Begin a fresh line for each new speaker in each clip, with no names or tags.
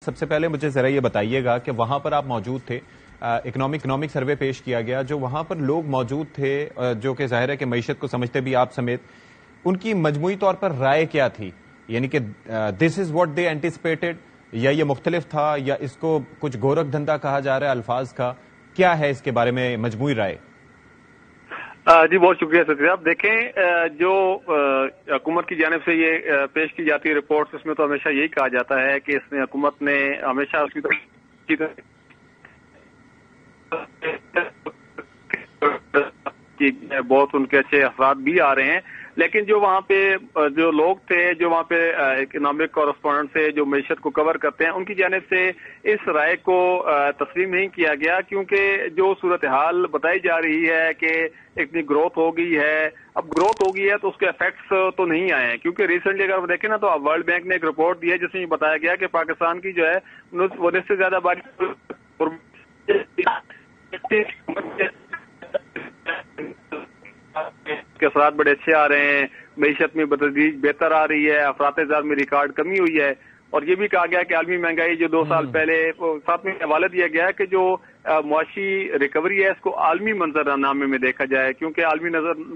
سب سے پہلے مجھے ذرا یہ بتائیے گا کہ وہاں پر آپ موجود تھے، اکنامک سروے پیش کیا گیا، جو وہاں پر لوگ موجود تھے جو کہ ظاہر ہے کہ معیشت کو سمجھتے بھی آپ سمیت، ان کی مجموعی طور پر رائے کیا تھی؟ یعنی کہ دس از واٹ دے اینٹیسپیٹڈ، یا یہ مختلف تھا، یا اس کو کچھ گورکھ دھندا کہا جا رہا ہے الفاظ کا؟ کیا ہے اس کے بارے میں مجموعی رائے؟
جی بہت شکریہ سر صاحب. دیکھیں، جو حکومت کی جانب سے یہ پیش کی جاتی ہے رپورٹس، اس میں تو ہمیشہ یہی کہا جاتا ہے کہ اس میں حکومت نے ہمیشہ اس کی بہت ان کے اچھے اثرات بھی آ رہے ہیں، لیکن جو وہاں پہ جو لوگ تھے، جو وہاں پہ اکنامک کورسپونڈنٹ سے جو معیشت کو کور کرتے ہیں، ان کی جانب سے اس رائے کو تسلیم نہیں کیا گیا، کیونکہ جو صورتحال بتائی جا رہی ہے کہ اتنی گروتھ ہو گئی ہے. اب گروتھ ہو گئی ہے تو اس کے افیکٹس تو نہیں آئے ہیں، کیونکہ ریسنٹلی اگر دیکھیں نا تو ورلڈ بینک نے ایک رپورٹ دی ہے جس میں یہ بتایا گیا کہ پاکستان کی جو ہے وہ نصف سے زیادہ کے اثرات بڑے اچھے آ رہے ہیں، معیشت میں بتدریج بہتر آ رہی ہے، افراط زر میں ریکارڈ کمی ہوئی ہے. اور یہ بھی کہا گیا کہ عالمی مہنگائی جو 2 سال پہلے ساتھ میں حوالہ دیا گیا ہے کہ جو معاشی ریکوری ہے اس کو عالمی منظرنامے میں دیکھا جائے، کیونکہ عالمی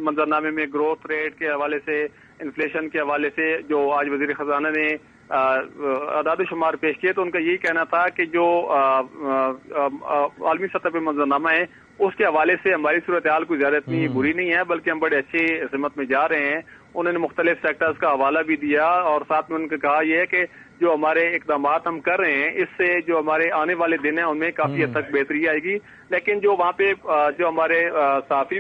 منظرنامے میں گروتھ ریٹ کے حوالے سے، انفلیشن کے حوالے سے جو آج وزیر خزانہ نے اعداد و شمار پیش کیے تو ان کا یہی کہنا تھا کہ جو عالمی سطح پہ منظرنامہ ہے اس کے حوالے سے ہماری صورتحال کوئی زیادہ اتنی بری نہیں ہے، بلکہ ہم بڑے اچھی سمت میں جا رہے ہیں. انہوں نے مختلف سیکٹرز کا حوالہ بھی دیا اور ساتھ میں ان نے کہا یہ ہے کہ جو ہمارے اقدامات ہم کر رہے ہیں اس سے جو ہمارے آنے والے دن ہیں ان میں کافی حد تک بہتری آئے گی. لیکن جو وہاں پہ جو ہمارے صحافی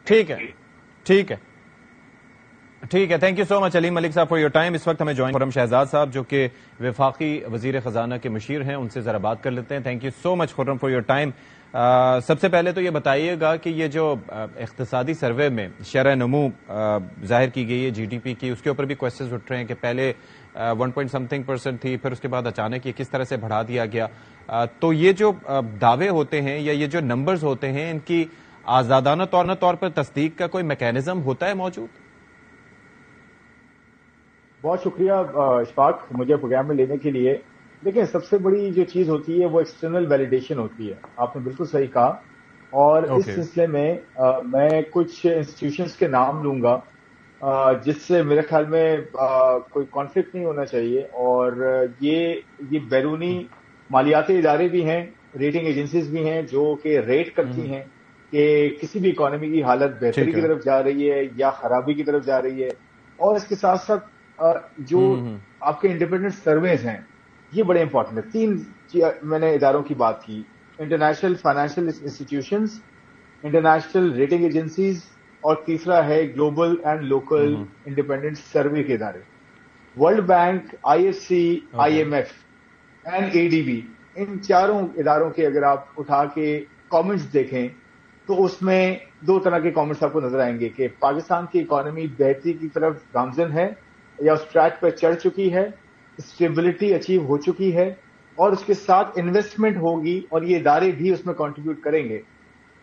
ٹھیک ہے تھینک یو سو مچ علیم ملک صاحب فار یور ٹائم. اس وقت ہمیں جوائن خرم شہزاد صاحب جو کہ وفاقی وزیر خزانہ کے مشیر ہیں، ان سے ذرا بات کر لیتے ہیں. Thank you so much Khurram for your time. سب سے پہلے تو یہ بتائیے گا کہ یہ جو اقتصادی سروے میں شرح نمو ظاہر کی گئی ہے جی ڈی پی کی، اس کے اوپر بھی کوشچنز اٹھ رہے ہیں کہ پہلے 1.something% تھی، پھر اس کے بعد اچانک یہ کس طرح سے بڑھا دیا گیا. تو یہ جو دعوے ہوتے ہیں یا یہ جو نمبرز ہوتے ہیں، ان کی آزادانہ طور پر تصدیق کا کوئی میکینزم ہوتا ہے موجود؟
بہت شکریہ اشفاق مجھے پروگرام میں لینے کے لیے. دیکھیں، سب سے بڑی جو چیز ہوتی ہے وہ ایکسٹرنل ویلیڈیشن ہوتی ہے. آپ نے بالکل صحیح کہا. اور اس سلسلے میں میں کچھ انسٹیٹیوشنز کے نام لوں گا جس سے میرے خیال میں کوئی کانفلکٹ نہیں ہونا چاہیے. اور یہ بیرونی مالیاتی ادارے بھی ہیں، ریٹنگ ایجنسیز بھی ہیں جو کہ ریٹ کرتی ہیں کہ کسی بھی اکانومی کی حالت بہتری کی طرف جا رہی ہے یا خرابی کی طرف جا رہی ہے. اور اس کے ساتھ ساتھ جو آپ کے انڈیپینڈنٹ سرویز ہیں یہ بڑے امپورٹنٹ ہیں. 3 میں نے اداروں کی بات کی: international financial institutions, international rating agencies, اور تیسرا ہے global and local independent survey کے ادارے. World Bank, I F C, I M F and A D B, ان 4 اداروں کے اگر آپ اٹھا کے کامنٹس دیکھیں تو اس میں 2 طرح کے کامنٹس آپ کو نظر آئیں گے کہ پاکستان کی اکانومی بہتری کی طرف گامزن ہے یا اس ٹریک پہ چڑھ چکی ہے، اسٹیبلٹی اچیو ہو چکی ہے، اور اس کے ساتھ انویسٹمنٹ ہوگی اور یہ ادارے بھی اس میں کنٹریبیوٹ کریں گے.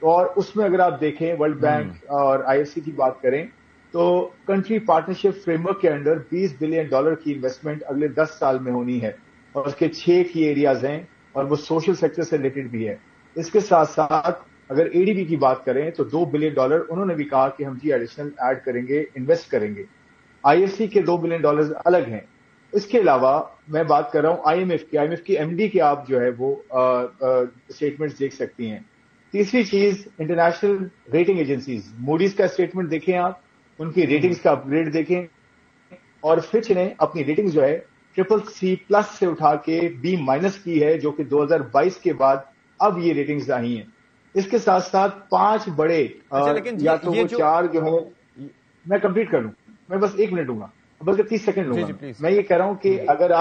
اور اس میں اگر آپ دیکھیں ورلڈ بینک اور آئی ایف سی کی بات کریں تو کنٹری پارٹنرشپ فریم ورک کے انڈر $20 بلین کی انویسٹمنٹ اگلے 10 سال میں ہونی ہے، اور اس کے 6 کی ایریاز ہیں اور وہ سوشل سیکٹر سے ریلیٹڈ بھی ہے. اس کے ساتھ ساتھ اگر اے ڈی بی کی بات کریں تو $2 بلین انہوں نے بھی کہا کہ ہم ایڈیشنل ایڈ کریں گے، انویسٹ کریں گے. آئی ایف سی کے $2 بلین الگ ہیں. اس کے علاوہ میں بات کر رہا ہوں آئی ایم ایف کی ایم ڈی کے آپ جو ہے وہ اسٹیٹمنٹس دیکھ سکتی ہیں. تیسری چیز انٹرنیشنل ریٹنگ ایجنسیز، موڈیز کا اسٹیٹمنٹ دیکھیں آپ، ان کی ریٹنگز کا اپ گریڈ دیکھیں. اور فچ نے اپنی ریٹنگ جو ہے CCC+ سے اٹھا کے B- کی ہے، جو کہ 2022 کے بعد اب یہ ریٹنگز آئی ہیں. اس کے ساتھ ساتھ 5 بڑے یا تو وہ 4 جو ہے، میں کمپلیٹ کر لوں، میں بس 1 منٹ لوں گا، بلکہ 30 سیکنڈ لوں گا. میں یہ کہہ رہا ہوں کہ اگر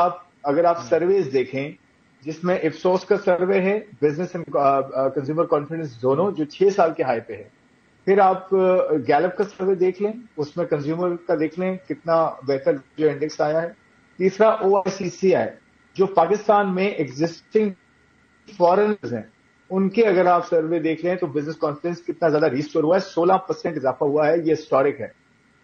آپ سرویز دیکھیں جس میں افسوس کا سروے ہے، بزنس اینڈ کنزیومر کانفیڈنس دونوں، جو 6 سال کے ہائی پہ ہے. پھر آپ گیلپ کا سروے دیکھ لیں، اس میں کنزیومر کا دیکھ لیں کتنا بہتر جو انڈیکس آیا ہے. تیسرا OICCI ہے، جو پاکستان میں ایگزسٹنگ فارنرز ہیں ان کے اگر آپ سروے دیکھ لیں تو بزنس کانفیڈنس کتنا زیادہ ریسٹور ہوا ہے، 16% اضافہ ہوا ہے، یہ ہسٹورک ہے.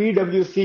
PwC